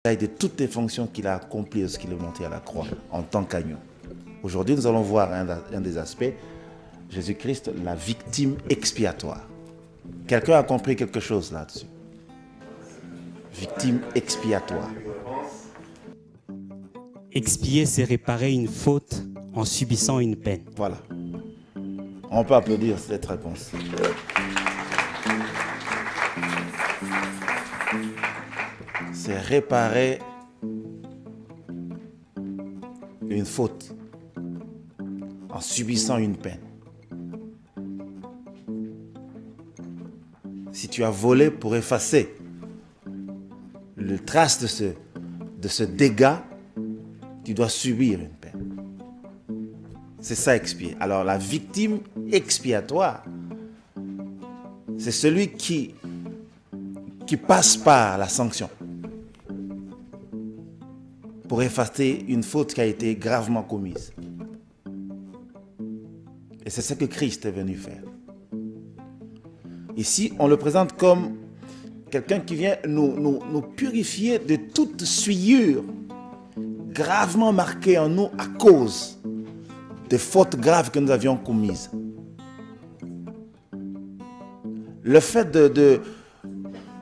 de toutes les fonctions qu'il a accomplies lorsqu'il est monté à la croix en tant qu'agneau. Aujourd'hui, nous allons voir un des aspects, Jésus-Christ, la victime expiatoire. Quelqu'un a compris quelque chose là-dessus? Victime expiatoire. Expier, c'est réparer une faute en subissant une peine. Voilà. On peut applaudir cette réponse. C'est réparer une faute en subissant une peine. Si tu as volé pour effacer le trace de ce dégât, tu dois subir une peine. C'est ça expier. Alors la victime expiatoire, c'est celui qui passe par la sanction pour effacer une faute qui a été gravement commise. Et c'est ce que Christ est venu faire. Ici, on le présente comme quelqu'un qui vient nous purifier de toute souillure gravement marquée en nous à cause des fautes graves que nous avions commises. Le fait de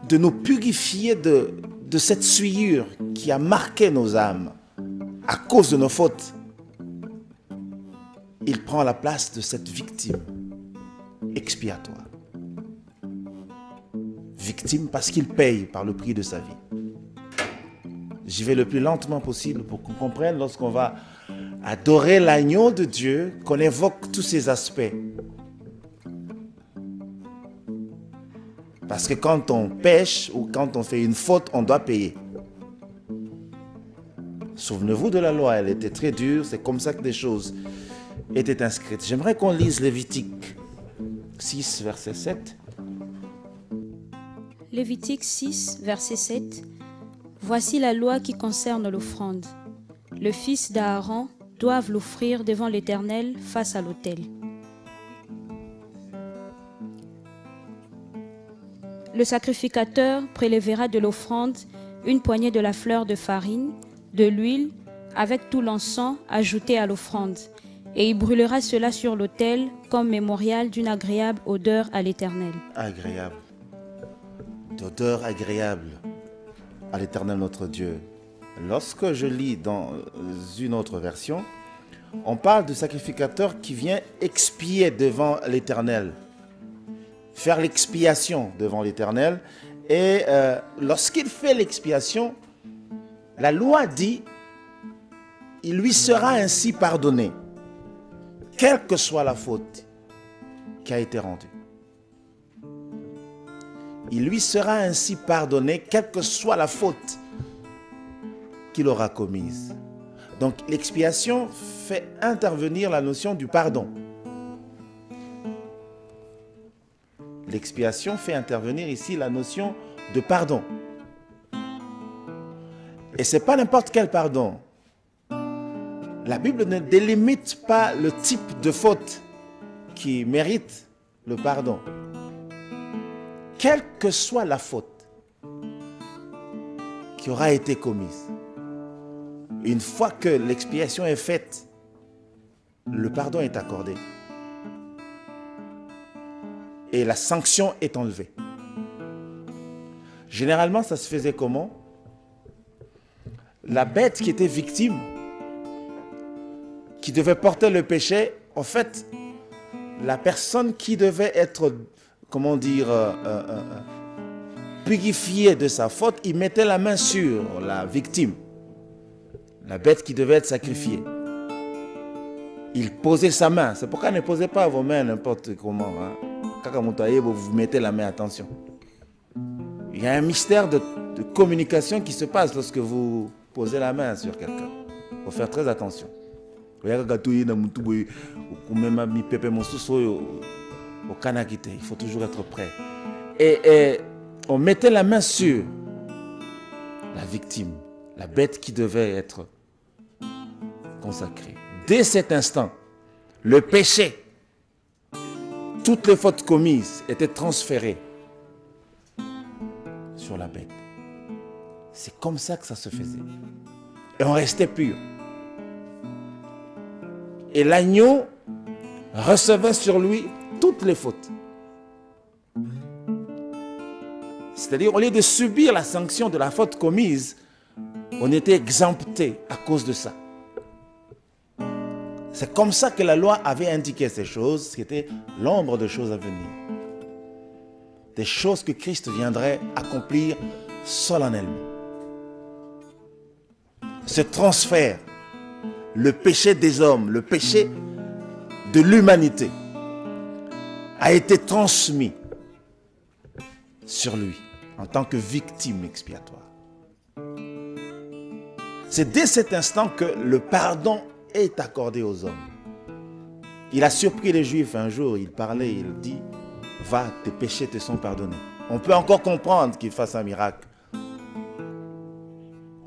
nous purifier de cette souillure qui a marqué nos âmes à cause de nos fautes, il prend la place de cette victime expiatoire. Victime parce qu'il paye par le prix de sa vie. J'y vais le plus lentement possible pour qu'on comprenne lorsqu'on va adorer l'agneau de Dieu, qu'on évoque tous ces aspects. Parce que quand on pêche ou quand on fait une faute, on doit payer. Souvenez-vous de la loi, elle était très dure, c'est comme ça que des choses étaient inscrites. J'aimerais qu'on lise Lévitique 6, verset 7. Lévitique 6, verset 7. Voici la loi qui concerne l'offrande. Le fils d'Aaron doivent l'offrir devant l'Éternel face à l'autel. Le sacrificateur prélèvera de l'offrande une poignée de la fleur de farine, de l'huile, avec tout l'encens ajouté à l'offrande, et il brûlera cela sur l'autel comme mémorial d'une agréable odeur à l'Éternel. Agréable. D'odeur agréable à l'Éternel notre Dieu. Lorsque je lis dans une autre version, on parle du sacrificateur qui vient expier devant l'Éternel, faire l'expiation devant l'Éternel. Et lorsqu'il fait l'expiation, la loi dit, il lui sera ainsi pardonné, quelle que soit la faute qui a été rendue. Il lui sera ainsi pardonné, quelle que soit la faute qu'il aura commise. Donc l'expiation fait intervenir la notion du pardon. L'expiation fait intervenir ici la notion de pardon. Et ce n'est pas n'importe quel pardon. La Bible ne délimite pas le type de faute qui mérite le pardon. Quelle que soit la faute qui aura été commise, une fois que l'expiation est faite, le pardon est accordé. Et la sanction est enlevée. Généralement, ça se faisait comment? La bête qui était victime, qui devait porter le péché, en fait, la personne qui devait être, comment dire, purifiée de sa faute, il mettait la main sur la victime, la bête qui devait être sacrifiée. Il posait sa main. C'est pourquoi ne posez pas vos mains n'importe comment. Quand vous mettez la main, attention. Il y a un mystère de communication qui se passe lorsque vous posez la main sur quelqu'un. Il faut faire très attention. Il faut toujours être prêt. Et on mettait la main sur la victime, la bête qui devait être consacrée. Dès cet instant, le péché, toutes les fautes commises étaient transférées sur la bête. C'est comme ça que ça se faisait. Et on restait pur. Et l'agneau recevait sur lui toutes les fautes. C'est-à-dire, au lieu de subir la sanction de la faute commise, on était exempté à cause de ça. C'est comme ça que la loi avait indiqué ces choses, qui étaient l'ombre de choses à venir. Des choses que Christ viendrait accomplir solennellement. Ce transfert, le péché des hommes, le péché de l'humanité, a été transmis sur lui en tant que victime expiatoire. C'est dès cet instant que le pardon est accordé aux hommes. Il a surpris les Juifs un jour, il parlait, il dit, « Va, tes péchés te sont pardonnés. » On peut encore comprendre qu'il fasse un miracle.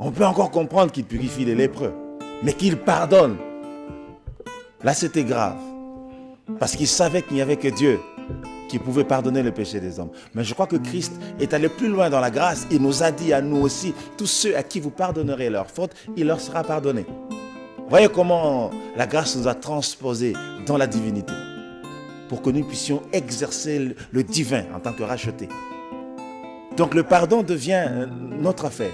On peut encore comprendre qu'il purifie les lépreux. Mais qu'il pardonne, là c'était grave. Parce qu'il savait qu'il n'y avait que Dieu qui pouvait pardonner le péché des hommes. Mais je crois que Christ est allé plus loin dans la grâce. Il nous a dit à nous aussi, tous ceux à qui vous pardonnerez leurs fautes, il leur sera pardonné. Voyez comment la grâce nous a transposés dans la divinité. Pour que nous puissions exercer le divin en tant que rachetés. Donc le pardon devient notre affaire.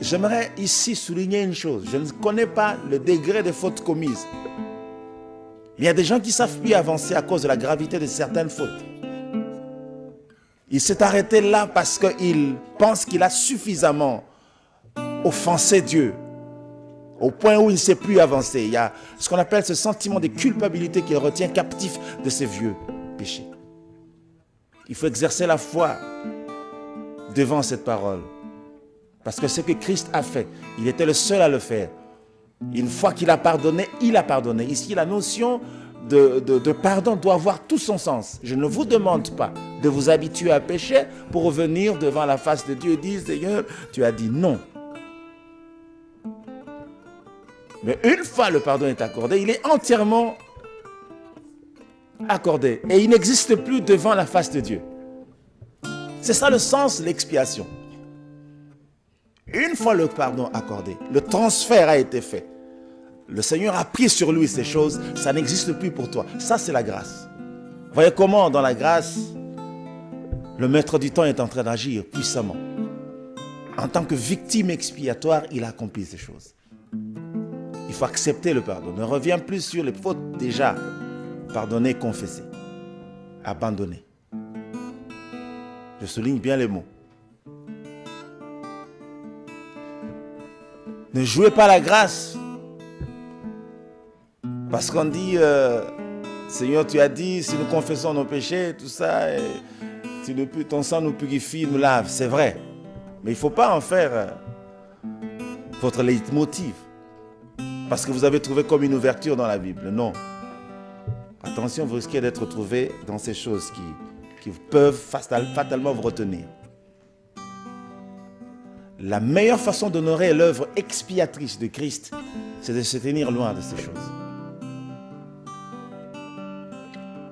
J'aimerais ici souligner une chose. Je ne connais pas le degré de fautes commises. Il y a des gens qui ne savent plus avancer à cause de la gravité de certaines fautes. Il s'est arrêté là parce qu'il pense qu'il a suffisamment offensé Dieu. Au point où il ne sait plus avancer. Il y a ce qu'on appelle ce sentiment de culpabilité qui le retient captif de ses vieux péchés. Il faut exercer la foi devant cette parole. Parce que ce que Christ a fait, il était le seul à le faire. Une fois qu'il a pardonné, il a pardonné. Ici, la notion de pardon doit avoir tout son sens. Je ne vous demande pas de vous habituer à pécher pour revenir devant la face de Dieu et dire, Seigneur, tu as dit non. Mais une fois le pardon est accordé, il est entièrement accordé. Et il n'existe plus devant la face de Dieu. C'est ça le sens de l'expiation. Une fois le pardon accordé, le transfert a été fait. Le Seigneur a pris sur lui ces choses, ça n'existe plus pour toi. Ça, c'est la grâce. Voyez comment, dans la grâce, le maître du temps est en train d'agir puissamment. En tant que victime expiatoire, il a accompli ces choses. Il faut accepter le pardon. Ne reviens plus sur les fautes déjà pardonnées, confessées, abandonnées. Je souligne bien les mots. Ne jouez pas la grâce. Parce qu'on dit, Seigneur, tu as dit, si nous confessons nos péchés, tout ça, ton sang nous purifie, nous lave. C'est vrai. Mais il ne faut pas en faire votre leitmotiv. Parce que vous avez trouvé comme une ouverture dans la Bible. Non. Attention, vous risquez d'être trouvé dans ces choses qui peuvent fatalement vous retenir. La meilleure façon d'honorer l'œuvre expiatrice de Christ, c'est de se tenir loin de ces choses.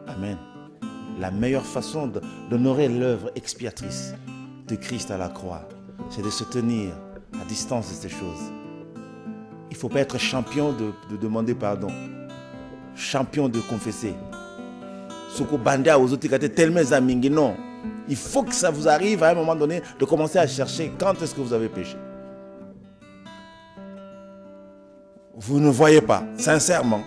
Amen. La meilleure façon d'honorer l'œuvre expiatrice de Christ à la croix, c'est de se tenir à distance de ces choses. Il ne faut pas être champion de demander pardon, champion de confesser. Non. Il faut que ça vous arrive à un moment donné de commencer à chercher quand est-ce que vous avez péché. Vous ne voyez pas, sincèrement.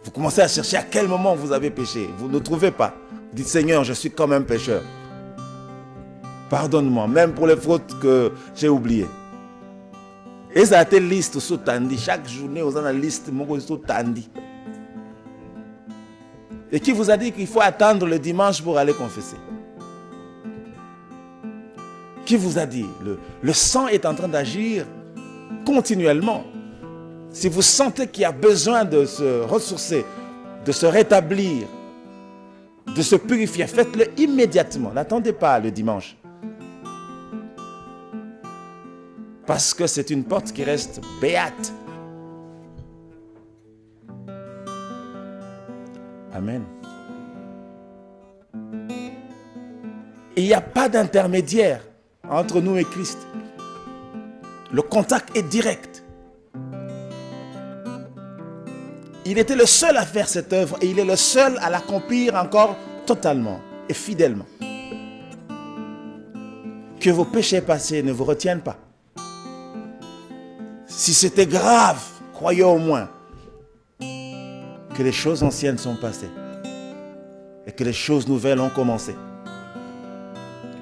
Vous commencez à chercher à quel moment vous avez péché. Vous ne trouvez pas. Vous dites, Seigneur, je suis comme un pécheur. Pardonne-moi, même pour les fautes que j'ai oubliées. Et ça a été liste sous tandi. Chaque journée, vous avez une liste sous tandi. Et qui vous a dit qu'il faut attendre le dimanche pour aller confesser? Qui vous a dit? Le sang est en train d'agir continuellement. Si vous sentez qu'il y a besoin de se ressourcer, de se rétablir, de se purifier, faites-le immédiatement. N'attendez pas le dimanche. Parce que c'est une porte qui reste béate. Amen. Et Il n'y a pas d'intermédiaire entre nous et Christ. Le contact est direct. Il était le seul à faire cette œuvre et il est le seul à l'accomplir encore totalement et fidèlement. Que vos péchés passés ne vous retiennent pas. Si c'était grave, croyez au moins que les choses anciennes sont passées et que les choses nouvelles ont commencé.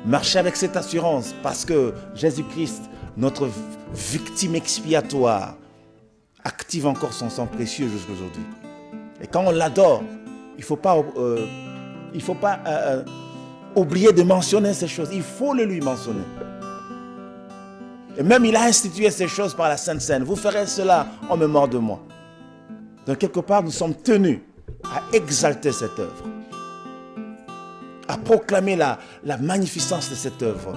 Marchez avec cette assurance parce que Jésus-Christ, notre victime expiatoire, active encore son sang précieux jusqu'à aujourd'hui. Et quand on l'adore, il ne faut pas, oublier de mentionner ces choses. Il faut le lui mentionner. Et même il a institué ces choses par la Sainte Seine. Vous ferez cela en mémoire de moi. Donc quelque part, nous sommes tenus à exalter cette œuvre, à proclamer la magnificence de cette œuvre.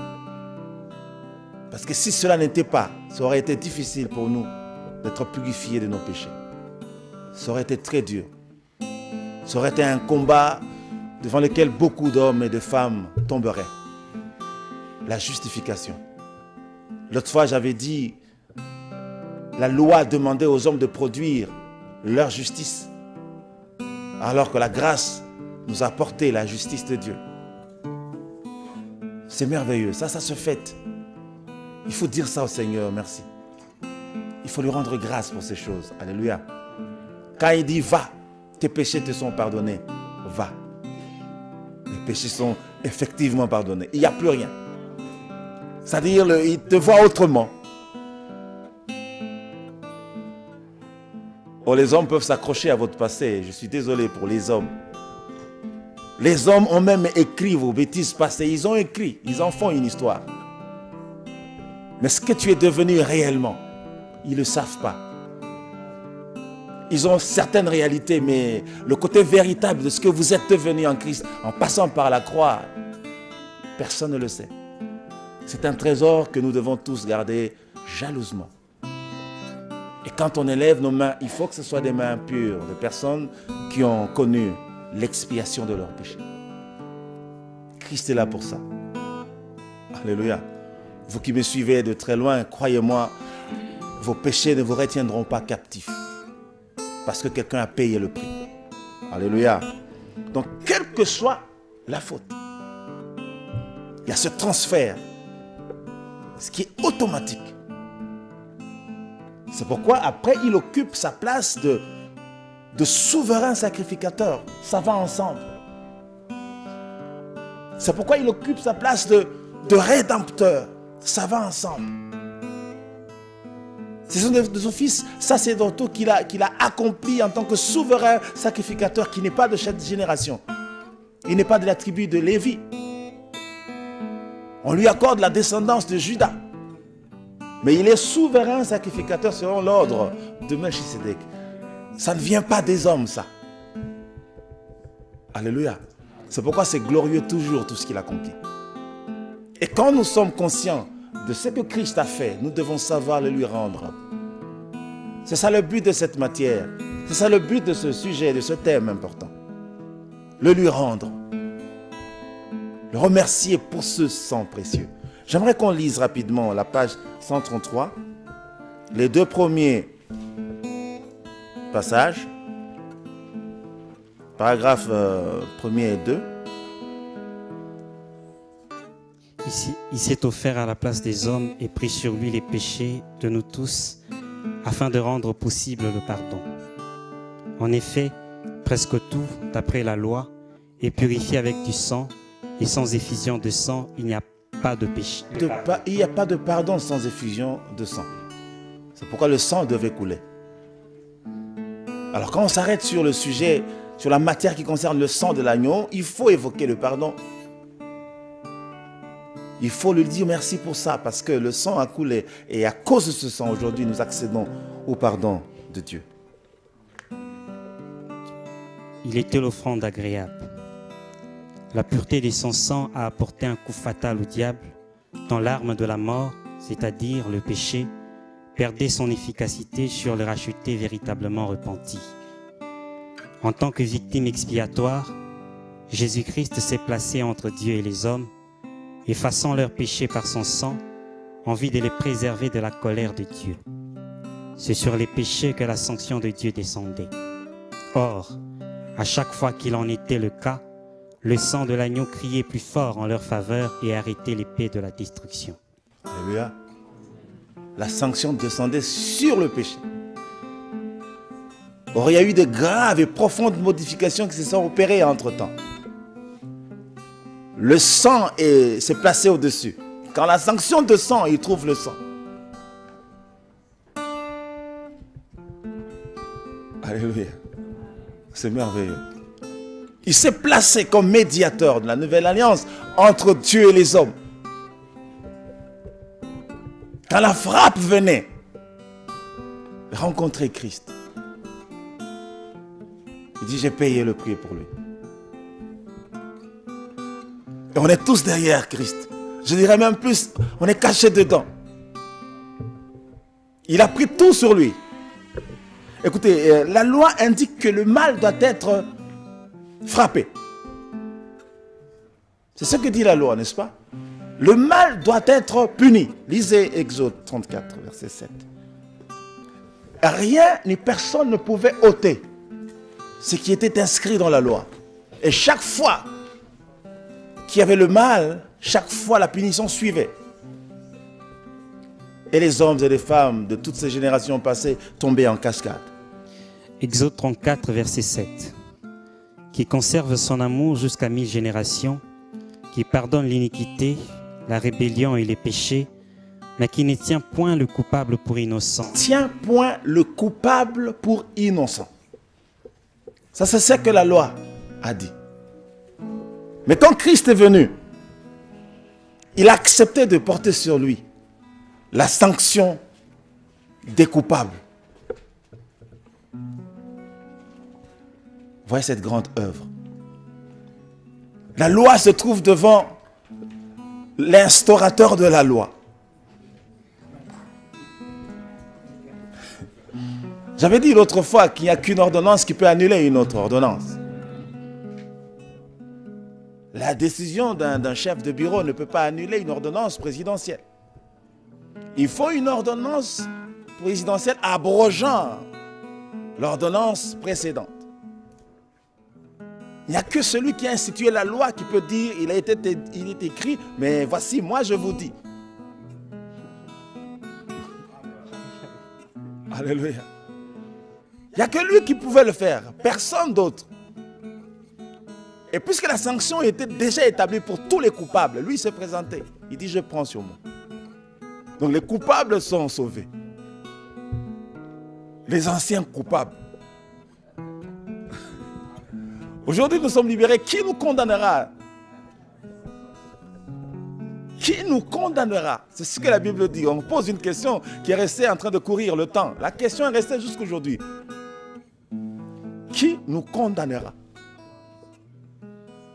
Parce que si cela n'était pas, ça aurait été difficile pour nous d'être purifiés de nos péchés. Ça aurait été très dur. Ça aurait été un combat devant lequel beaucoup d'hommes et de femmes tomberaient. La justification. L'autre fois, j'avais dit, la loi demandait aux hommes de produire leur justice, alors que la grâce nous a apporté la justice de Dieu. C'est merveilleux, ça se fait. Il faut dire ça au Seigneur, merci. Il faut lui rendre grâce pour ces choses. Alléluia. Quand il dit va, tes péchés te sont pardonnés, va. Les péchés sont effectivement pardonnés. Il n'y a plus rien. C'est-à-dire, il te voit autrement. Oh, les hommes peuvent s'accrocher à votre passé. Je suis désolé pour les hommes. Les hommes ont même écrit vos bêtises passées. Ils ont écrit, ils en font une histoire. Mais ce que tu es devenu réellement, ils ne le savent pas. Ils ont certaines réalités, mais le côté véritable de ce que vous êtes devenu en Christ, en passant par la croix, personne ne le sait. C'est un trésor que nous devons tous garder jalousement. Et quand on élève nos mains, il faut que ce soit des mains pures, de personnes qui ont connu l'expiation de leurs péchés. Christ est là pour ça. Alléluia. Vous qui me suivez de très loin, croyez-moi, vos péchés ne vous retiendront pas captifs. Parce que quelqu'un a payé le prix. Alléluia. Donc, quelle que soit la faute, il y a ce transfert, ce qui est automatique. C'est pourquoi après, il occupe sa place de souverain sacrificateur. Ça va ensemble. C'est pourquoi il occupe sa place de rédempteur. Ça va ensemble. Ce sont des offices sacerdotaux qu'il a accomplis en tant que souverain sacrificateur qui n'est pas de cette génération. Il n'est pas de la tribu de Lévi. On lui accorde la descendance de Juda. Mais il est souverain sacrificateur selon l'ordre de Melchisédek. Ça ne vient pas des hommes, ça. Alléluia. C'est pourquoi c'est glorieux toujours tout ce qu'il accomplit. Et quand nous sommes conscients de ce que Christ a fait, nous devons savoir le lui rendre. C'est ça le but de cette matière. C'est ça le but de ce sujet, de ce thème important. Le lui rendre. Le remercier pour ce sang précieux. J'aimerais qu'on lise rapidement la page 133, les deux premiers passages, paragraphes 1er et 2. Il s'est offert à la place des hommes et pris sur lui les péchés de nous tous, afin de rendre possible le pardon. En effet, presque tout, d'après la loi, est purifié avec du sang, et sans effusion de sang, il n'y a pas de péché. Il n'y a pas de pardon sans effusion de sang. C'est pourquoi le sang devait couler. Alors quand on s'arrête sur le sujet, sur la matière qui concerne le sang de l'agneau, il faut évoquer le pardon. Il faut lui dire merci pour ça, parce que le sang a coulé. Et à cause de ce sang, aujourd'hui, nous accédons au pardon de Dieu. Il était l'offrande agréable. La pureté de son sang a apporté un coup fatal au diable, dont l'arme de la mort, c'est-à-dire le péché, perdait son efficacité sur le racheté véritablement repenti. En tant que victime expiatoire, Jésus-Christ s'est placé entre Dieu et les hommes effaçant leurs péchés par son sang, en vue de les préserver de la colère de Dieu. C'est sur les péchés que la sanction de Dieu descendait. Or, à chaque fois qu'il en était le cas, le sang de l'agneau criait plus fort en leur faveur et arrêtait l'épée de la destruction. Alléluia. La sanction descendait sur le péché. Or, il y a eu de graves et profondes modifications qui se sont opérées entre-temps. Le sang s'est placé au-dessus. Quand la sanction descend, il trouve le sang. Alléluia. C'est merveilleux. Il s'est placé comme médiateur de la nouvelle alliance entre Dieu et les hommes. Quand la frappe venait, rencontrer Christ. Il dit, j'ai payé le prix pour lui. Et on est tous derrière Christ. Je dirais même plus, on est cachés dedans. Il a pris tout sur lui. Écoutez, la loi indique que le mal doit être frappé. C'est ce que dit la loi, n'est-ce pas? Le mal doit être puni. Lisez Exode 34, verset 7. Rien ni personne ne pouvait ôter ce qui était inscrit dans la loi. Et chaque fois qu'il y avait le mal, chaque fois la punition suivait. Et les hommes et les femmes de toutes ces générations passées tombaient en cascade. Exode 34, verset 7. Qui conserve son amour jusqu'à 1000 générations, qui pardonne l'iniquité, la rébellion et les péchés, mais qui ne tient point le coupable pour innocent. Tient point le coupable pour innocent. Ça, c'est ce que la loi a dit. Mais quand Christ est venu, il a accepté de porter sur lui la sanction des coupables. Voyez cette grande œuvre. La loi se trouve devant l'instaurateur de la loi. J'avais dit l'autre fois qu'il n'y a qu'une ordonnance qui peut annuler une autre ordonnance. La décision d'un chef de bureau ne peut pas annuler une ordonnance présidentielle. Il faut une ordonnance présidentielle abrogeant l'ordonnance précédente. Il n'y a que celui qui a institué la loi qui peut dire, il est écrit, mais voici, moi je vous dis. Alléluia. Il n'y a que lui qui pouvait le faire, personne d'autre. Et puisque la sanction était déjà établie pour tous les coupables, lui s'est présenté. Il dit, je prends sur moi. Donc les coupables sont sauvés. Les anciens coupables. Aujourd'hui, nous sommes libérés. Qui nous condamnera? Qui nous condamnera? C'est ce que la Bible dit. On pose une question qui est restée en train de courir le temps. La question est restée jusqu'aujourd'hui. Qui nous condamnera?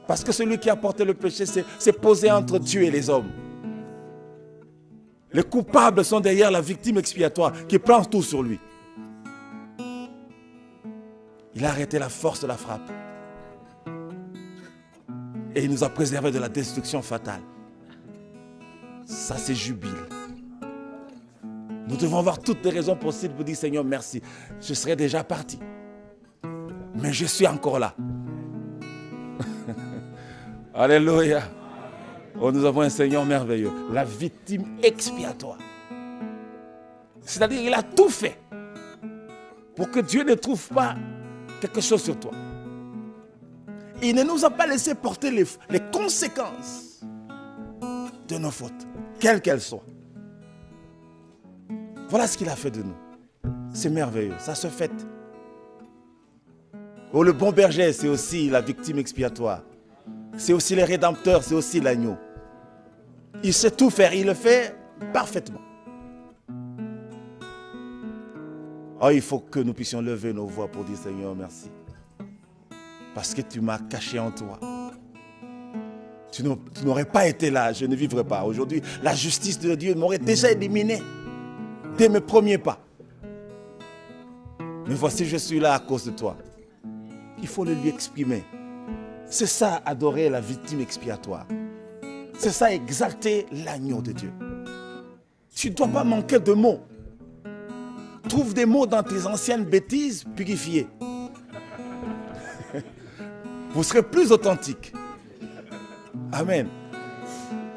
Parce que celui qui a porté le péché s'est posé entre Dieu et les hommes. Les coupables sont derrière la victime expiatoire qui prend tout sur lui. Il a arrêté la force de la frappe. Et il nous a préservés de la destruction fatale. Ça, c'est jubile. Nous devons avoir toutes les raisons possibles pour dire, Seigneur, merci. Je serais déjà parti. Mais je suis encore là. Alléluia. Oh, nous avons un Seigneur merveilleux. La victime expiatoire. C'est-à-dire, il a tout fait pour que Dieu ne trouve pas quelque chose sur toi. Il ne nous a pas laissé porter les conséquences de nos fautes, quelles qu'elles soient. Voilà ce qu'il a fait de nous. C'est merveilleux, ça se fête. Oh, le bon berger, c'est aussi la victime expiatoire. C'est aussi le rédempteur, c'est aussi l'agneau. Il sait tout faire, il le fait parfaitement. Oh, il faut que nous puissions lever nos voix pour dire, Seigneur, merci. Parce que tu m'as caché en toi. Tu n'aurais pas été là, je ne vivrais pas. Aujourd'hui, la justice de Dieu m'aurait déjà éliminé dès mes premiers pas. Mais voici, je suis là à cause de toi. Il faut le lui exprimer. C'est ça, adorer la victime expiatoire. C'est ça, exalter l'agneau de Dieu. Tu ne dois pas manquer de mots. Trouve des mots dans tes anciennes bêtises purifiées. Vous serez plus authentique. Amen.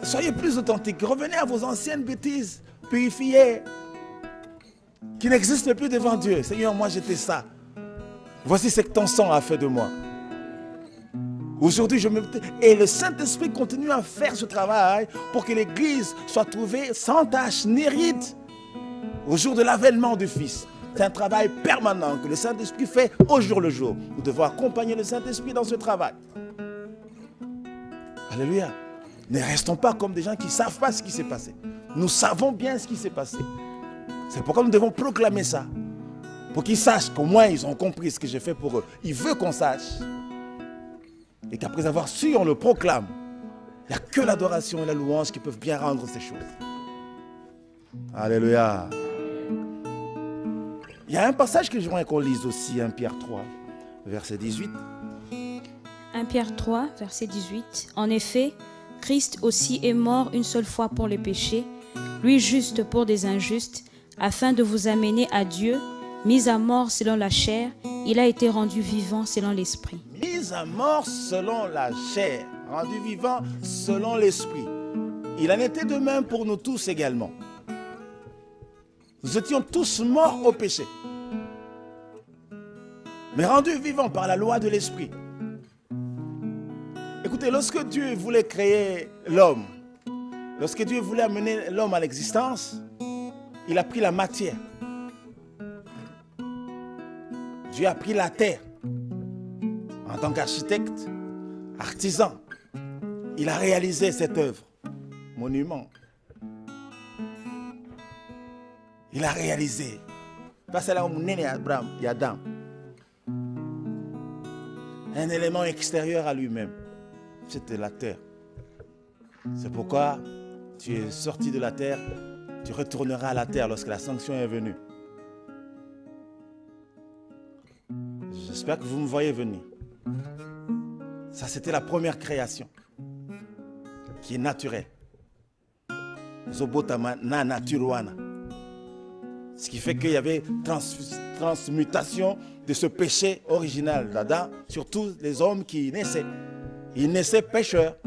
Soyez plus authentique. Revenez à vos anciennes bêtises purifiées qui n'existent plus devant Dieu. Seigneur, moi j'étais ça. Voici ce que ton sang a fait de moi. Aujourd'hui, et le Saint-Esprit continue à faire ce travail pour que l'Église soit trouvée sans tache ni ride au jour de l'avènement du Fils. C'est un travail permanent que le Saint-Esprit fait au jour le jour. Nous devons accompagner le Saint-Esprit dans ce travail. Alléluia. Ne restons pas comme des gens qui ne savent pas ce qui s'est passé. Nous savons bien ce qui s'est passé. C'est pourquoi nous devons proclamer ça. Pour qu'ils sachent qu'au moins ils ont compris ce que j'ai fait pour eux. Il veut qu'on sache. Et qu'après avoir su, on le proclame. Il n'y a que l'adoration et la louange qui peuvent bien rendre ces choses. Alléluia. Il y a un passage que je voudrais qu'on lise aussi, 1 Pierre 3, verset 18. 1 Pierre 3, verset 18. En effet, Christ aussi est mort une seule fois pour les péchés, lui juste pour des injustes, afin de vous amener à Dieu. Mis à mort selon la chair, il a été rendu vivant selon l'esprit. Mis à mort selon la chair, rendu vivant selon l'esprit. Il en était de même pour nous tous également. Nous étions tous morts au péché, mais rendus vivants par la loi de l'esprit. Écoutez, lorsque Dieu voulait créer l'homme, lorsque Dieu voulait amener l'homme à l'existence, il a pris la matière. Dieu a pris la terre. En tant qu'architecte, artisan, il a réalisé cette œuvre, monument. Il a réalisé. Un élément extérieur à lui-même. C'était la terre. C'est pourquoi tu es sorti de la terre, tu retourneras à la terre lorsque la sanction est venue. J'espère que vous me voyez venir. Ça, c'était la première création qui est naturelle. Zobotama na naturuana. Ce qui fait qu'il y avait transmutation de ce péché original d'Adam sur tous les hommes qui naissaient. Ils naissaient pécheurs.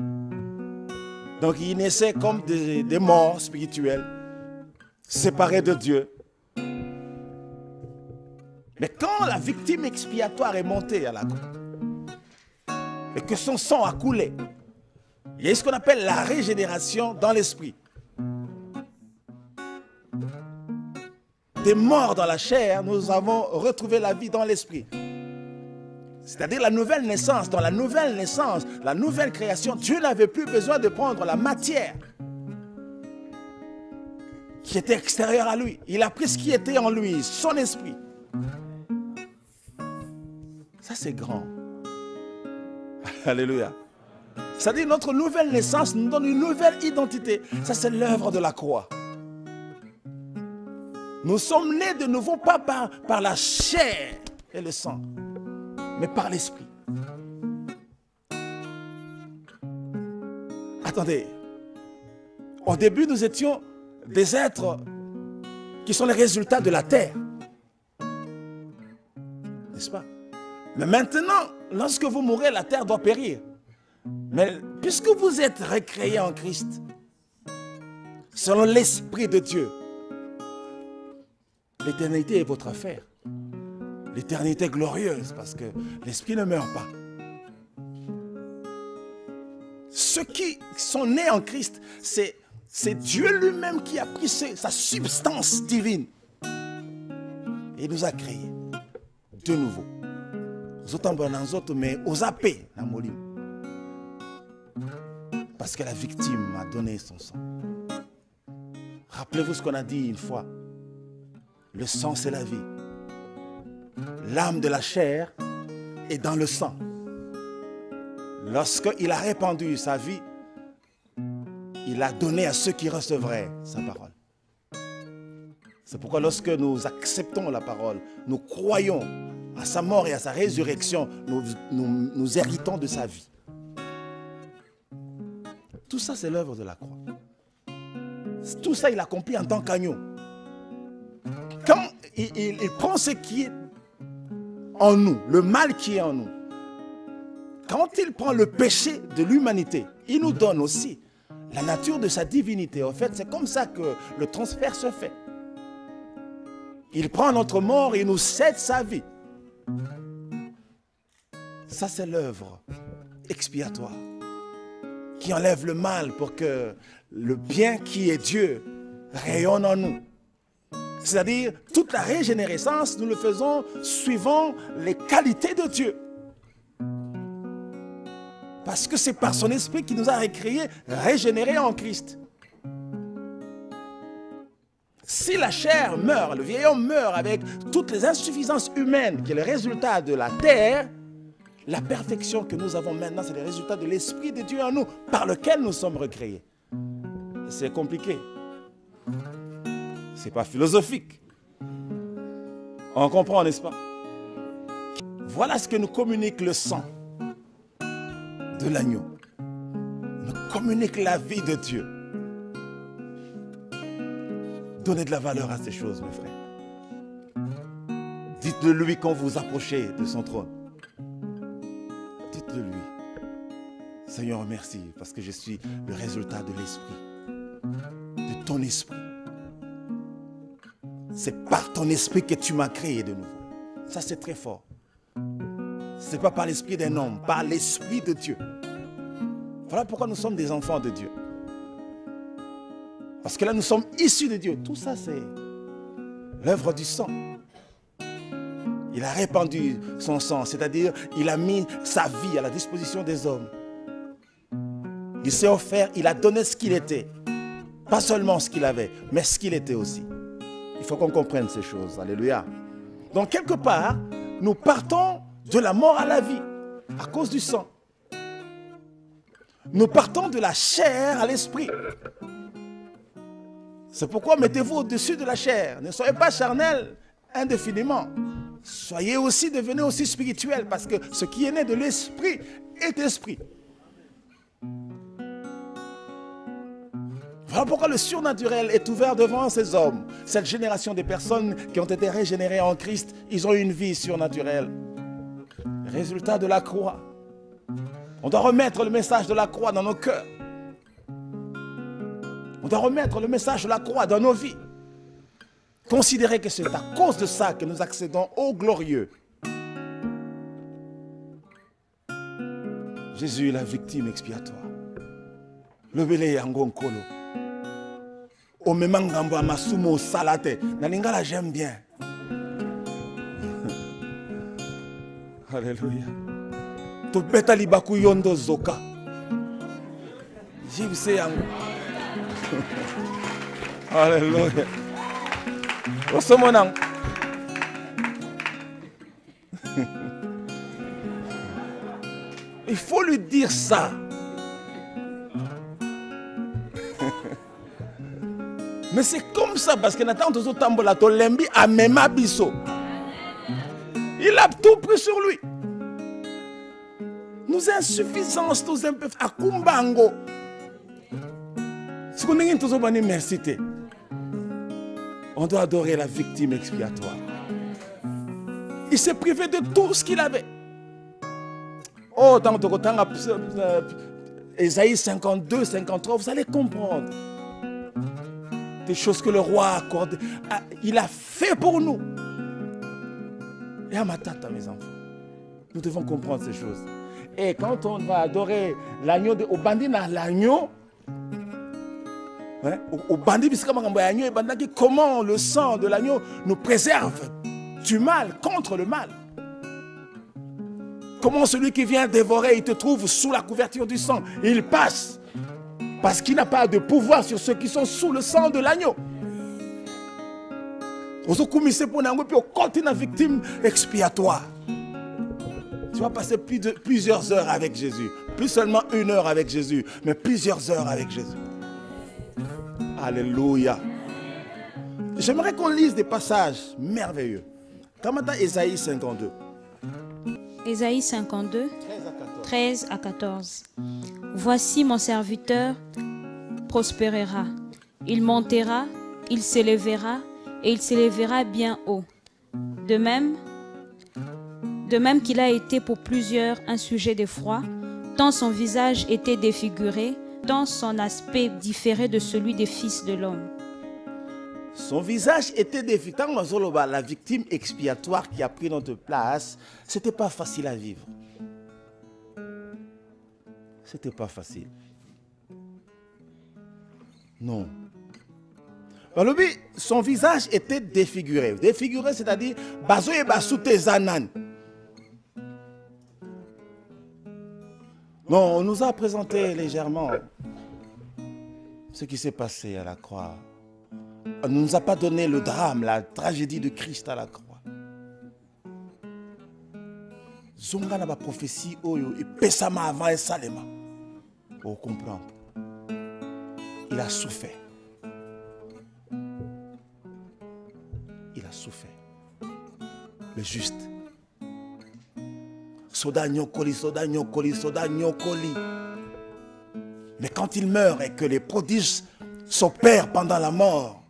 Donc ils naissaient comme des morts spirituels, séparés de Dieu. Mais quand la victime expiatoire est montée à la croix et que son sang a coulé, il y a ce qu'on appelle la régénération dans l'esprit. Des morts dans la chair, nous avons retrouvé la vie dans l'esprit. C'est-à-dire la nouvelle naissance. Dans la nouvelle naissance, la nouvelle création, Dieu n'avait plus besoin de prendre la matière qui était extérieure à lui. Il a pris ce qui était en lui, son esprit. Ça, c'est grand. Alléluia. C'est-à-dire notre nouvelle naissance nous donne une nouvelle identité. Ça, c'est l'œuvre de la croix. Nous sommes nés de nouveau, pas par la chair et le sang, mais par l'esprit. Attendez. Au début, nous étions des êtres qui sont les résultats de la terre. N'est-ce pas? Mais maintenant, lorsque vous mourrez, la terre doit périr. Mais puisque vous êtes recréés en Christ, selon l'Esprit de Dieu, l'éternité est votre affaire. L'éternité glorieuse, parce que l'Esprit ne meurt pas. Ceux qui sont nés en Christ, c'est Dieu lui-même qui a pris sa substance divine et nous a créés de nouveau. Mais aux apés, parce que la victime a donné son sang. Rappelez-vous ce qu'on a dit une fois. Le sang, c'est la vie. L'âme de la chair est dans le sang. Lorsqu'il a répandu sa vie, il a donné à ceux qui recevraient sa parole. C'est pourquoi lorsque nous acceptons la parole, nous croyons à sa mort et à sa résurrection, nous héritons de sa vie. Tout ça, c'est l'œuvre de la croix. Tout ça, il accomplit en tant qu'agneau. Quand il prend ce qui est en nous, le mal qui est en nous, quand il prend le péché de l'humanité, il nous donne aussi la nature de sa divinité. En fait, c'est comme ça que le transfert se fait. Il prend notre mort et il nous cède sa vie. Ça, c'est l'œuvre expiatoire qui enlève le mal pour que le bien qui est Dieu rayonne en nous. C'est-à-dire, toute la régénérescence, nous le faisons suivant les qualités de Dieu. Parce que c'est par son esprit qui nous a recréés, régénérés en Christ. Si la chair meurt, le vieil homme meurt avec toutes les insuffisances humaines qui est le résultat de la terre, la perfection que nous avons maintenant, c'est le résultat de l'Esprit de Dieu en nous, par lequel nous sommes recréés. C'est compliqué. C'est pas philosophique. On comprend, n'est-ce pas? Voilà ce que nous communique le sang de l'agneau. Nous communique la vie de Dieu. Donnez de la valeur à ces choses, mes frères. Dites-le lui quand vous approchez de son trône. Dites-le lui. Seigneur, merci parce que je suis le résultat de l'esprit, de ton esprit. C'est par ton esprit que tu m'as créé de nouveau. Ça, c'est très fort. Ce n'est pas par l'esprit d'un homme, par l'esprit de Dieu. Voilà pourquoi nous sommes des enfants de Dieu. Parce que là, nous sommes issus de Dieu. Tout ça, c'est l'œuvre du sang. Il a répandu son sang, c'est-à-dire il a mis sa vie à la disposition des hommes. Il s'est offert, il a donné ce qu'il était. Pas seulement ce qu'il avait, mais ce qu'il était aussi. Il faut qu'on comprenne ces choses. Alléluia. Donc, quelque part, nous partons de la mort à la vie à cause du sang. Nous partons de la chair à l'esprit. C'est pourquoi mettez-vous au-dessus de la chair. Ne soyez pas charnels indéfiniment. Soyez aussi, devenez aussi spirituels, parce que ce qui est né de l'esprit est esprit. Voilà pourquoi le surnaturel est ouvert devant ces hommes. Cette génération de personnes qui ont été régénérées en Christ, ils ont une vie surnaturelle. Résultat de la croix. On doit remettre le message de la croix dans nos cœurs. On doit remettre le message de la croix dans nos vies. Considérez que c'est à cause de ça que nous accédons au glorieux. Jésus est la victime expiatoire. Le belé yangonkolo. O memangambo amasumo salate. Nalingala j'aime bien. Alléluia. To beta libaku yondo zoka. Jibse yango. Alléluia. Osomonang. Il faut lui dire ça. Mais c'est comme ça parce que Nathan Tozo Tambola Tolembi a même abisso. Il a tout pris sur lui. Nos insuffisances, nos imperfections, à Kumbango. Ce qu'on est tous au merci. On doit adorer la victime expiatoire. Il s'est privé de tout ce qu'il avait. Oh, dans Ésaïe 52, 53, vous allez comprendre. Des choses que le roi a accordées. Il a fait pour nous. Et à ma tata, mes enfants, nous devons comprendre ces choses. Et quand on va adorer l'agneau, au bandit, l'agneau, au bandit, comment le sang de l'agneau nous préserve du mal, contre le mal. Comment celui qui vient dévorer, il te trouve sous la couverture du sang. Il passe. Parce qu'il n'a pas de pouvoir sur ceux qui sont sous le sang de l'agneau. Puis on continue victime expiatoire. Tu vas passer plusieurs heures avec Jésus. Plus seulement 1 heure avec Jésus, mais plusieurs heures avec Jésus. Alléluia. J'aimerais qu'on lise des passages merveilleux. Comme dans Ésaïe 52. Ésaïe 52, 13 à 14. Voici mon serviteur prospérera. Il montera, il s'élèvera et il s'élèvera bien haut. De même qu'il a été pour plusieurs un sujet d'effroi, tant son visage était défiguré, tant son aspect différait de celui des fils de l'homme. Son visage était défiant. La victime expiatoire qui a pris notre place, c'était pas facile à vivre. C'était pas facile. Non. Son visage était défiguré. Défiguré, c'est-à-dire, bazoye basute zanan. Non, on nous a présenté légèrement ce qui s'est passé à la croix. On ne nous a pas donné le drame, la tragédie de Christ à la croix. Zonga na ba prophétie oyo et pesama avant et salema. Pour comprendre. Il a souffert. Il a souffert. Le juste. Soda nyokoli, soda nyokoli, soda nyokoli. Mais quand il meurt et que les prodiges s'opèrent pendant la mort,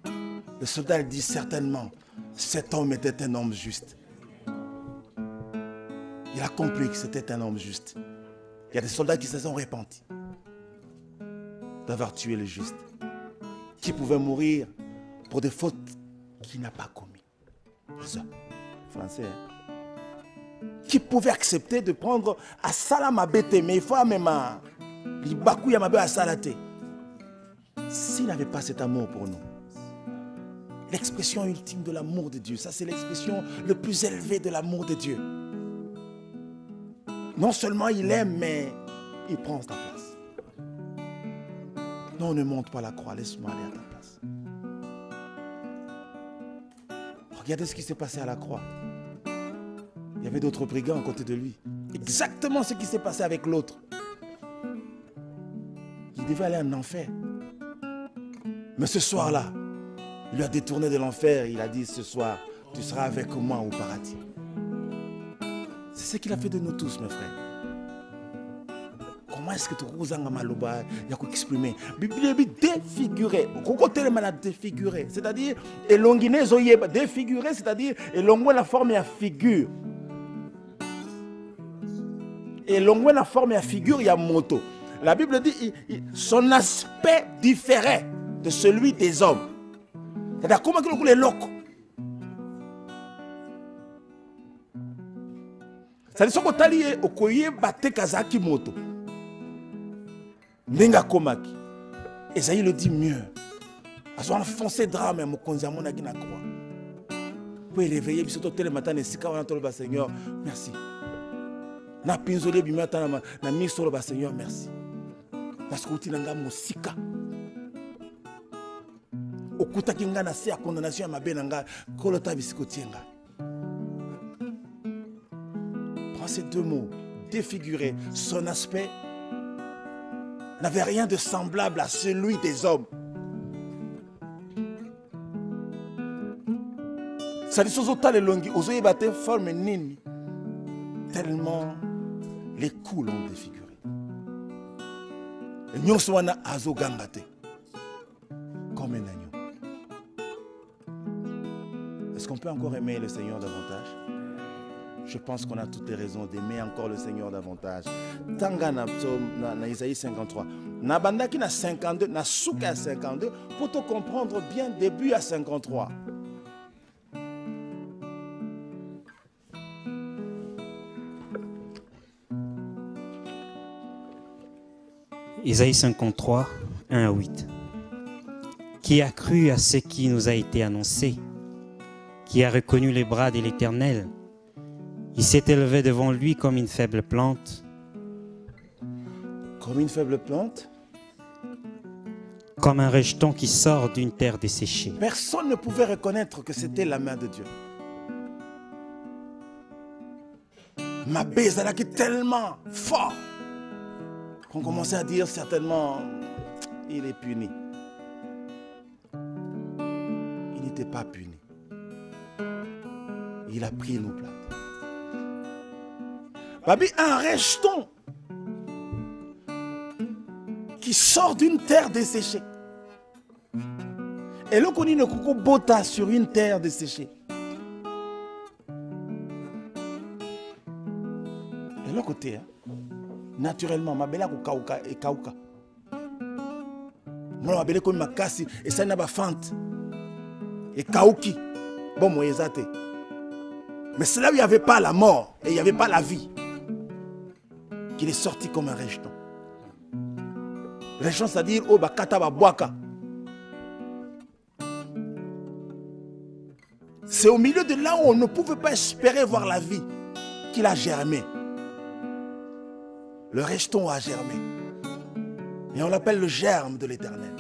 le soldat dit certainement, cet homme était un homme juste. Il a compris que c'était un homme juste. Il y a des soldats qui se sont repentis d'avoir tué le juste, qui pouvait mourir pour des fautes qu'il n'a pas commises. Ça, français. Hein? Qui pouvait accepter de prendre à Salamabete, mais il faut même l'Ibakou Yamabe à Salate. S'il n'avait pas cet amour pour nous, l'expression ultime de l'amour de Dieu, ça c'est l'expression le plus élevée de l'amour de Dieu. Non seulement il aime, mais il prend ta place. Non, ne monte pas la croix, laisse-moi aller à ta place. Regardez ce qui s'est passé à la croix. Il y avait d'autres brigands à côté de lui. Exactement ce qui s'est passé avec l'autre. Il devait aller en enfer. Mais ce soir-là, il lui a détourné de l'enfer. Il a dit, ce soir, tu seras avec moi au paradis. C'est ce qu'il a fait de nous tous, mes frères. Comment est-ce que tu as maloba exprimer Bible défiguré. Défiguré, c'est-à-dire défiguré, c'est-à-dire la forme et la figure. Et la forme et la figure, il y a moto. La Bible dit son aspect différait de celui des hommes. C'est-à-dire comment il est loco. C'est-à-dire que tu as okoye bate kazaki moto. Nenga komaki. Esaïe le dit mieux. Ils ont enfoncé drame à Mokonzi à mon agina croix. Pour réveiller, puis surtout le matin, Seigneur, merci. Na pinzole bimata na misoro ba Seigneur, merci. Parce que tu n'as pas musika. Okuta kinga na se a condamnation à ma benanga, kolota bisikotienga. Prends ces deux mots, défiguré, son aspect n'avait rien de semblable à celui des hommes. Ça dit les longues, aux battre forme nini. Tellement les coups l'ont défiguré. Et nous sommes azo gangate comme un agneau. Est-ce qu'on peut encore aimer le Seigneur davantage? Je pense qu'on a toutes les raisons d'aimer encore le Seigneur davantage. Tanga na Isaïe 53. Na bandaki na 52, na souka 52, pour te comprendre bien début à 53. Isaïe 53, 1 à 8. Qui a cru à ce qui nous a été annoncé? Qui a reconnu les bras de l'Éternel? Il s'est élevé devant lui comme une faible plante. Comme une faible plante? Comme un rejeton qui sort d'une terre desséchée. Personne ne pouvait reconnaître que c'était la main de Dieu. Ma baise, elle a été tellement fort qu'on commençait à dire certainement, il est puni. Il n'était pas puni. Il a pris nos plates. Babi, un rejeton qui sort d'une terre desséchée. Et là, on dit le coco bota sur une terre desséchée. Et l'autre côté, naturellement, ma belle a kauka et kauka. Moi, ma belle comme ma casse et ça n'a pas fente. Et kauki. Bon, moi, exact. Mais c'est là où il n'y avait pas la mort et il n'y avait pas la vie qu'il est sorti comme un rejeton. Rejeton, c'est-à-dire, oh, bakata ba boaka. C'est au milieu de là où on ne pouvait pas espérer voir la vie qu'il a germé. Le rejeton a germé. Et on l'appelle le germe de l'Éternel.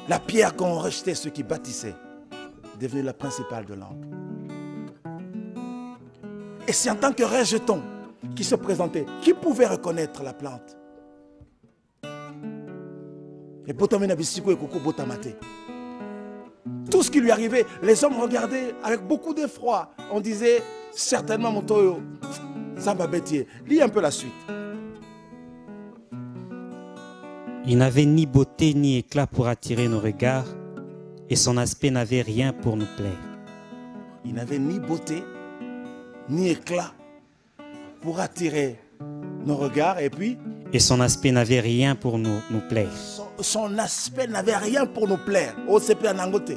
La pierre qu'on rejetait ceux qui bâtissaient est devenue la principale de l'angle. Et c'est en tant que rejeton qui se présentait, qui pouvait reconnaître la plante. Et tout ce qui lui arrivait, les hommes regardaient avec beaucoup d'effroi. On disait certainement mon toyo, ça va bêtier. Lis un peu la suite. Il n'avait ni beauté ni éclat pour attirer nos regards, et son aspect n'avait rien pour nous plaire. Il n'avait ni beauté ni éclat pour attirer nos regards, et puis et son aspect n'avait rien pour nous plaire. Son aspect n'avait rien pour nous plaire. Oh, c'est pas un angoté.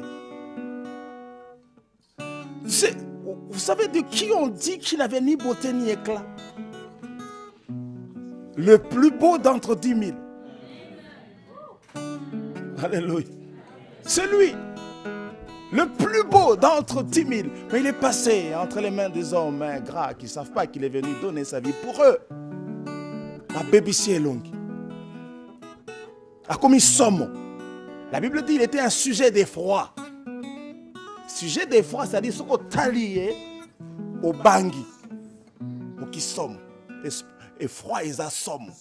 Vous savez de qui on dit qu'il n'avait ni beauté ni éclat? Le plus beau d'entre 10 000. Alléluia. C'est lui. Le plus beau d'entre 10 000. Mais il est passé entre les mains des hommes ingrats qui ne savent pas qu'il est venu donner sa vie pour eux. La bébissier est longue. A comme il somme. La Bible dit qu'il était un sujet d'effroi. Sujet d'effroi, c'est-à-dire ce qu'on talie au bangui. Au qui somme. Effroi, ils assomment.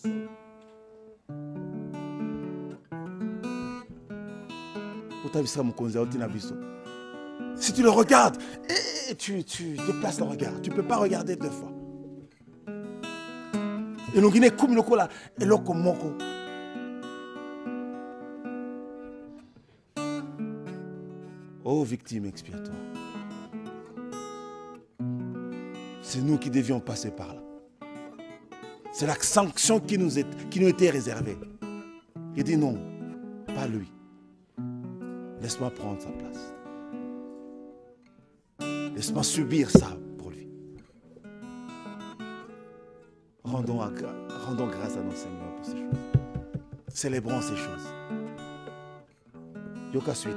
Si tu le regardes, et tu déplaces le regard. Tu ne peux pas regarder deux fois. Et nous guinée comme le cola et le komoko. Oh victime expiatoire. C'est nous qui devions passer par là. C'est la sanction qui nous était réservée. Il dit non, pas lui. Laisse-moi prendre sa place. Laisse-moi subir ça pour lui. Rendons grâce à notre Seigneur pour ces choses. Célébrons ces choses. Yoka suite.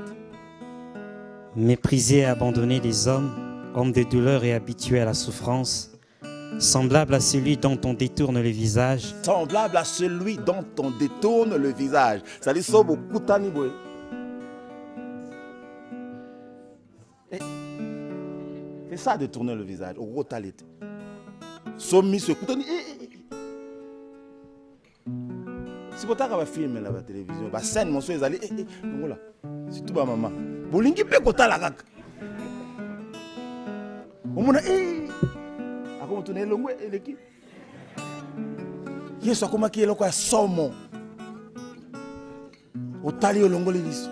Méprisé et abandonné des hommes, homme de douleur et habitué à la souffrance, semblable à celui dont on détourne le visage. Semblable à celui dont on détourne le visage. Ça dit ça beaucoup taniboué. C'est ça de tourner le visage. Au gros talit. Sommi se koutani. Si vous avez un film la télévision, la scène, mon soeur, allez, voilà. C'est tout bas maman. Bolingi pe kota la kaka. Omona ako mutune longo eleki. Yesu akoma ki eloko ya somo. Otali olongo leliso.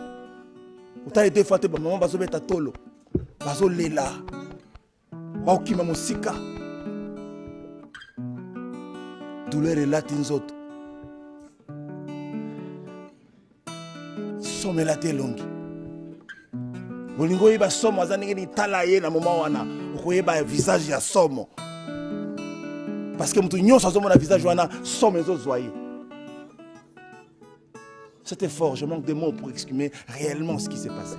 Otali deux fois te ba maman bazo beta tolo. Bazo lela. Ba okima mosika. Douleur et latinzoto. Somme la te longi. Bolingo yeba somo azanenge ni tala ye na moment wana. Okoyeba visage ya somo. Parce que mutu nyonso azomona visage wana somo ezo zoyer. C'était fort, je manque de mots pour exprimer réellement ce qui s'est passé.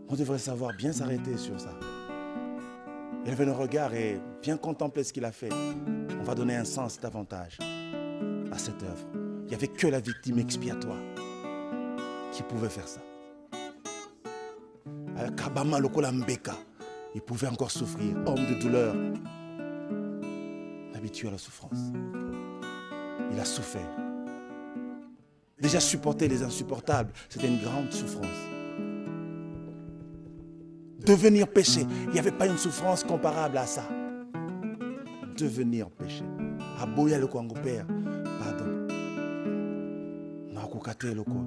On devrait savoir bien s'arrêter sur ça. Élever nos regards et bien contempler ce qu'il a fait. On va donner un sens davantage à cette œuvre. Il n'y avait que la victime expiatoire qui pouvait faire ça. Kabama Lokola Mbeka, il pouvait encore souffrir, homme de douleur, habitué à la souffrance. Il a souffert. Déjà supporter les insupportables, c'était une grande souffrance. Devenir péché. Il n'y avait pas une souffrance comparable à ça. Devenir péché. Aboya le Kwango Père. Pardon. Nakukate le ko.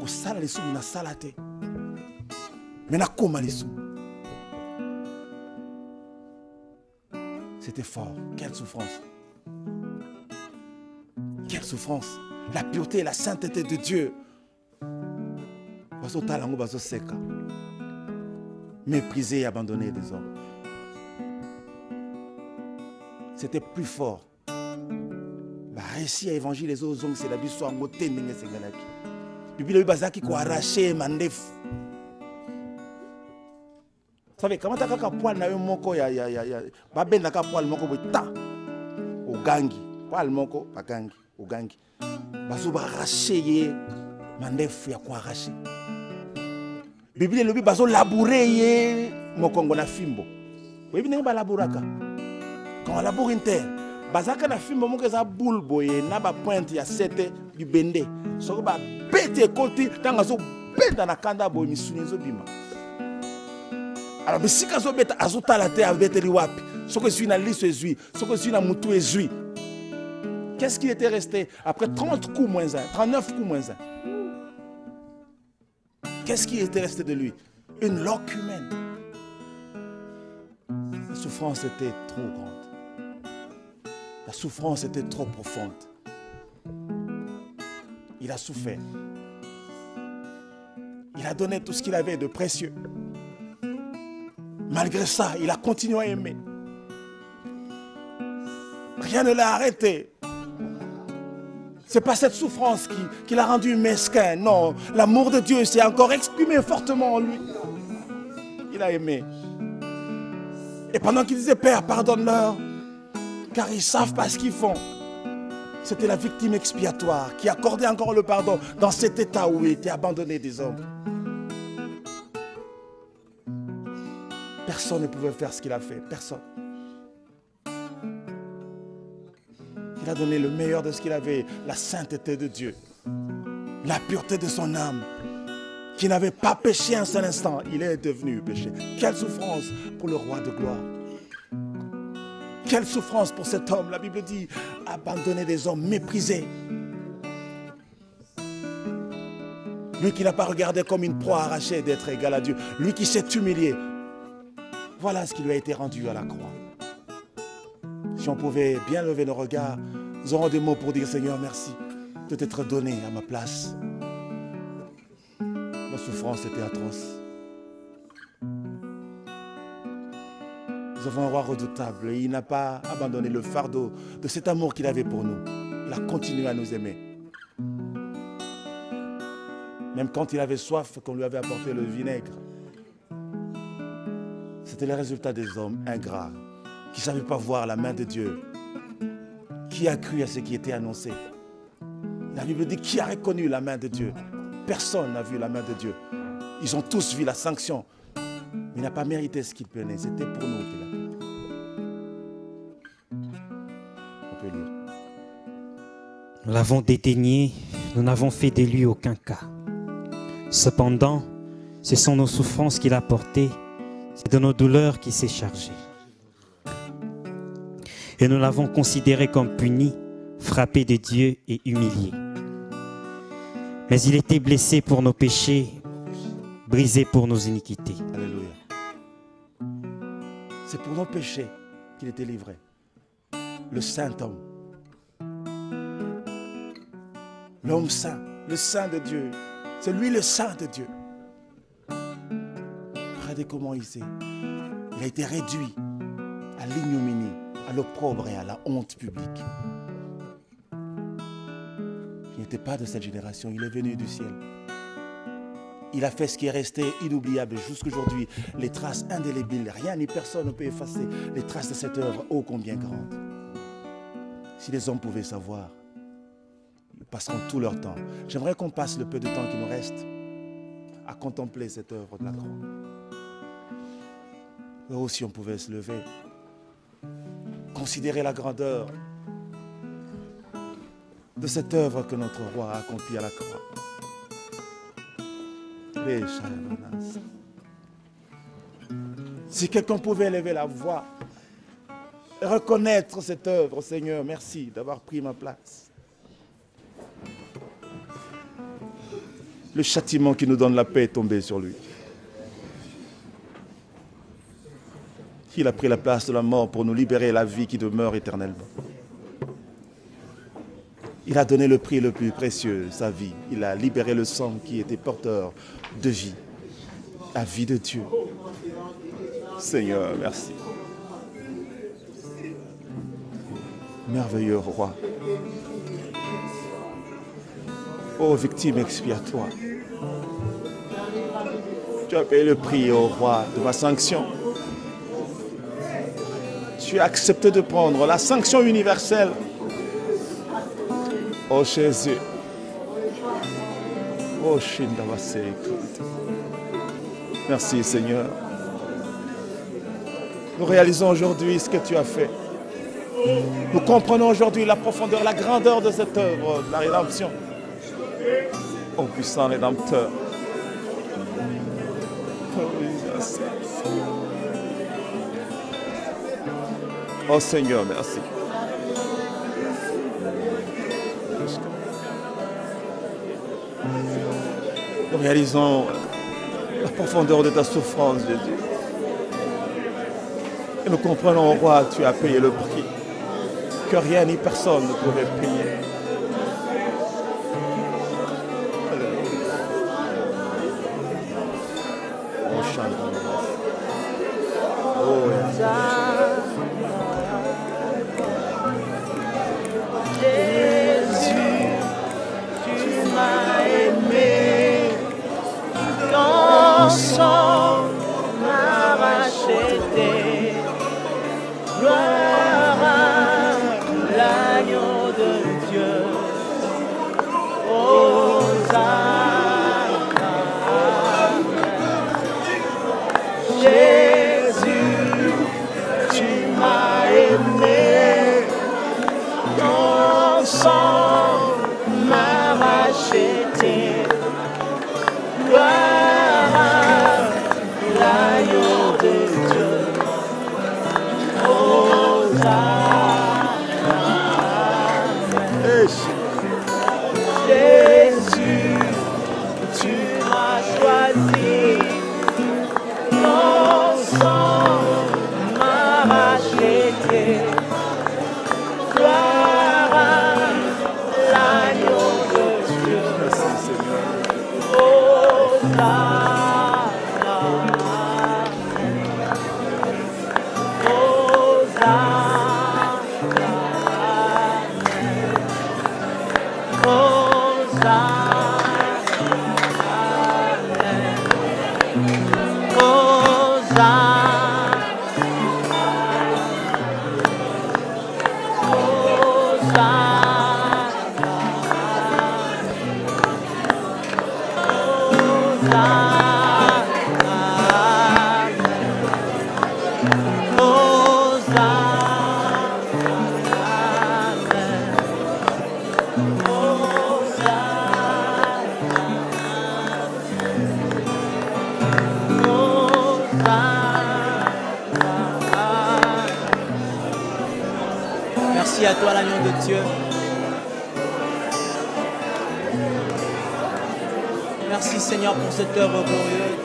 Kusala lisu na salate. Mais na koma lisu. C'était fort. Quelle souffrance. Quelle souffrance. La pureté et la sainteté de Dieu. Baso talango baso seka. Méprisé et abandonné des hommes. C'était plus fort. Bah, récit à évangile les autres c'est la vie soit ngoté ndenge sengalaki. Bibi le bazaki ko arracher mandef. Vous savez comment t'as qu'à poil na yo moko ya ba benda ka poil moko bota. O gangi, poil moko ba gangi, o gangi. Baso ba arracher mandef ya ko arracher. Bibi le baso labourer ye mokongo na fimbo. Oui ndenge ba labouraka. Quand on laboure une terre, bazaka na fimbo moko za boule boye na ba pointe ya 7 du bende. Soko ba bete koti tanga zo beta na kanda boye misuni zo bima. Alors bisika zo beta azota la terre bete liwapi. Soko suis na liso ezui, soko suis na mutu ezui. Qu'est-ce qui était resté après 30 coups moins 1, 39 coups moins 1? Qu'est-ce qui était resté de lui? Une loque humaine. La souffrance était trop grande. La souffrance était trop profonde. Il a souffert. Il a donné tout ce qu'il avait de précieux. Malgré ça, il a continué à aimer. Rien ne l'a arrêté. Ce n'est pas cette souffrance qui l'a rendu mesquin. Non, l'amour de Dieu s'est encore exprimé fortement en lui. Il a aimé. Et pendant qu'il disait, Père, pardonne-leur, car ils ne savent pas ce qu'ils font. C'était la victime expiatoire qui accordait encore le pardon dans cet état où il était abandonné des hommes. Personne ne pouvait faire ce qu'il a fait. Personne. Il a donné le meilleur de ce qu'il avait, la sainteté de Dieu, la pureté de son âme, qui n'avait pas péché un seul instant. Il est devenu péché. Quelle souffrance pour le roi de gloire. Quelle souffrance pour cet homme. La Bible dit, abandonner des hommes, méprisés. Lui qui n'a pas regardé comme une proie arrachée d'être égal à Dieu. Lui qui s'est humilié. Voilà ce qui lui a été rendu à la croix. Si on pouvait bien lever nos regards, nous aurons des mots pour dire, Seigneur, merci de t'être donné à ma place. Ma souffrance était atroce. Nous avons un roi redoutable et il n'a pas abandonné le fardeau de cet amour qu'il avait pour nous. Il a continué à nous aimer. Même quand il avait soif, qu'on lui avait apporté le vinaigre. C'était le résultat des hommes ingrats qui ne savaient pas voir la main de Dieu. Qui a cru à ce qui était annoncé? La Bible dit, qui a reconnu la main de Dieu? Personne n'a vu la main de Dieu. Ils ont tous vu la sanction. Mais il n'a pas mérité ce qu'il prenait. C'était pour nous qu'il a pris. On peut lire. Nous l'avons dédaigné, nous n'avons fait de lui aucun cas. Cependant, ce sont nos souffrances qu'il a portées, c'est de nos douleurs qu'il s'est chargé. Et nous l'avons considéré comme puni, frappé de Dieu et humilié. Mais il était blessé pour nos péchés, brisé pour nos iniquités. Alléluia. C'est pour nos péchés qu'il était livré. Le saint homme. L'homme saint, le saint de Dieu. C'est lui le saint de Dieu. Regardez comment il a été réduit à l'ignominie, à l'opprobre et à la honte publique. Il n'était pas de cette génération, il est venu du ciel. Il a fait ce qui est resté inoubliable jusqu'aujourd'hui. Les traces indélébiles, rien ni personne ne peut effacer les traces de cette œuvre ô combien grande. Si les hommes pouvaient savoir, ils passeront tout leur temps. J'aimerais qu'on passe le peu de temps qui nous reste à contempler cette œuvre de la croix. Et aussi on pouvait se lever, considérer la grandeur de cette œuvre que notre roi a accomplie à la croix. Si quelqu'un pouvait élever la voix et reconnaître cette œuvre, Seigneur, merci d'avoir pris ma place. Le châtiment qui nous donne la paix est tombé sur lui. Il a pris la place de la mort pour nous libérer la vie qui demeure éternellement. Il a donné le prix le plus précieux, sa vie. Il a libéré le sang qui était porteur de vie, la vie de Dieu. Seigneur, merci. Merveilleux roi. Ô victime expiatoire. Tu as payé le prix, ô roi, de ma sanction. Tu as accepté de prendre la sanction universelle. Ô Jésus. Ô Shindavase. Merci Seigneur. Nous réalisons aujourd'hui ce que tu as fait. Nous comprenons aujourd'hui la profondeur, la grandeur de cette œuvre, de la rédemption. Ô puissant Rédempteur. Oh Seigneur, merci. Nous réalisons la profondeur de ta souffrance, Jésus. Et nous comprenons, roi, tu as payé le prix que rien ni personne ne pouvait payer. On chante. Oh, Jésus, tu m'as aimé, ton sang m'a racheté. Gloire à l'agneau de Dieu. Hosanna. Jésus, tu m'as aimé, ton sang m'a racheté. Gloire à l'agneau de Dieu. Jésus, tu m'as choisi, ton sang m'a racheté. Gloire à l'agneau de Dieu. merci Seigneur. Hosanna. Merci à toi l'agneau de Dieu. Merci Seigneur pour cette œuvre glorieuse.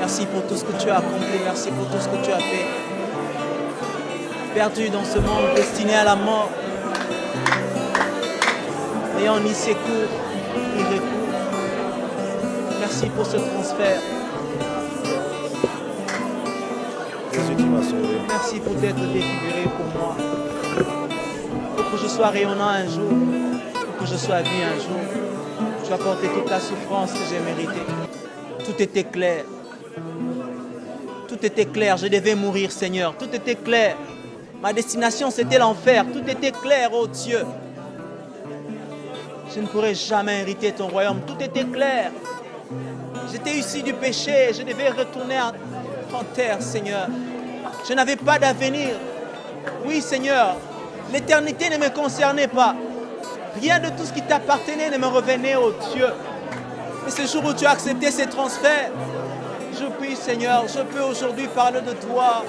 Merci pour tout ce que tu as accompli. Merci pour tout ce que tu as fait. Perdu dans ce monde destiné à la mort, n'ayant ni secours ni recours. Merci pour ce transfert. Jésus, tu m'as sauvé. Merci pour t'être défiguré pour moi. Pour que je sois rayonnant un jour, pour que je sois vu un jour. Tu as porté toute la souffrance que j'ai méritée. Tout était clair. Tout était clair. Je devais mourir, Seigneur. Tout était clair. Ma destination, c'était l'enfer. Tout était clair, oh Dieu. Je ne pourrais jamais hériter ton royaume. Tout était clair. J'étais issu du péché. Je devais retourner en terre, Seigneur. Je n'avais pas d'avenir. Oui, Seigneur, l'éternité ne me concernait pas. Rien de tout ce qui t'appartenait ne me revenait, oh Dieu. Mais ce jour où tu as accepté ces transferts, je prie Seigneur, je peux aujourd'hui parler de toi.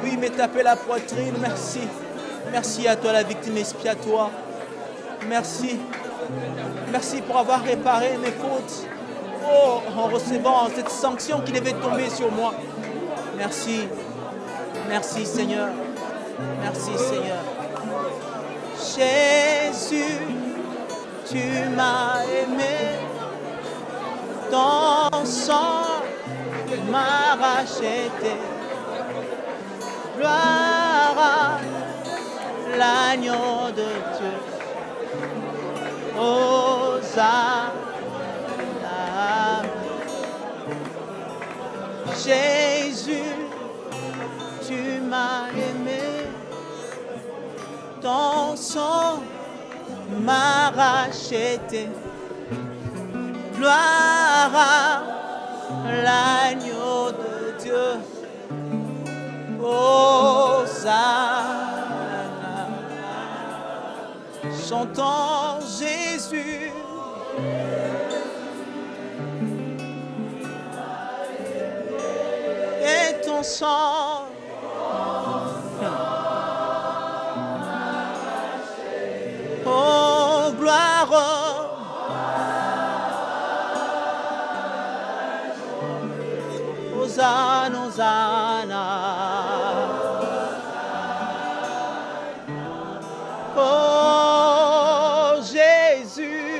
Oui, mais taper la poitrine, merci. Merci à toi la victime expiatoire. Merci. Merci pour avoir réparé mes fautes. Oh, en recevant cette sanction qui devait tomber sur moi. Merci. Merci Seigneur. Merci Seigneur. Jésus, tu m'as aimé. Ton sang m'a racheté. Gloire à l'agneau de Dieu. Hosanna. Jésus, tu m'as aimé. Ton sang m'a racheté. Gloire à l'agneau de Dieu. Hosanna. Chantons Jésus. Et ton sang. Oh, gloire. Hosanna, Hosanna. Oh, Jésus.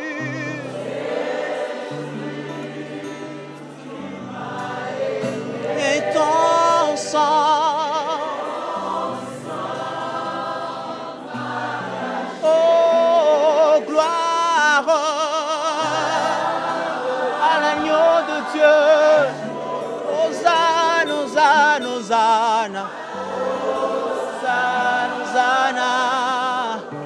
Et ton sang. Oh, gloire à l'agneau de Dieu.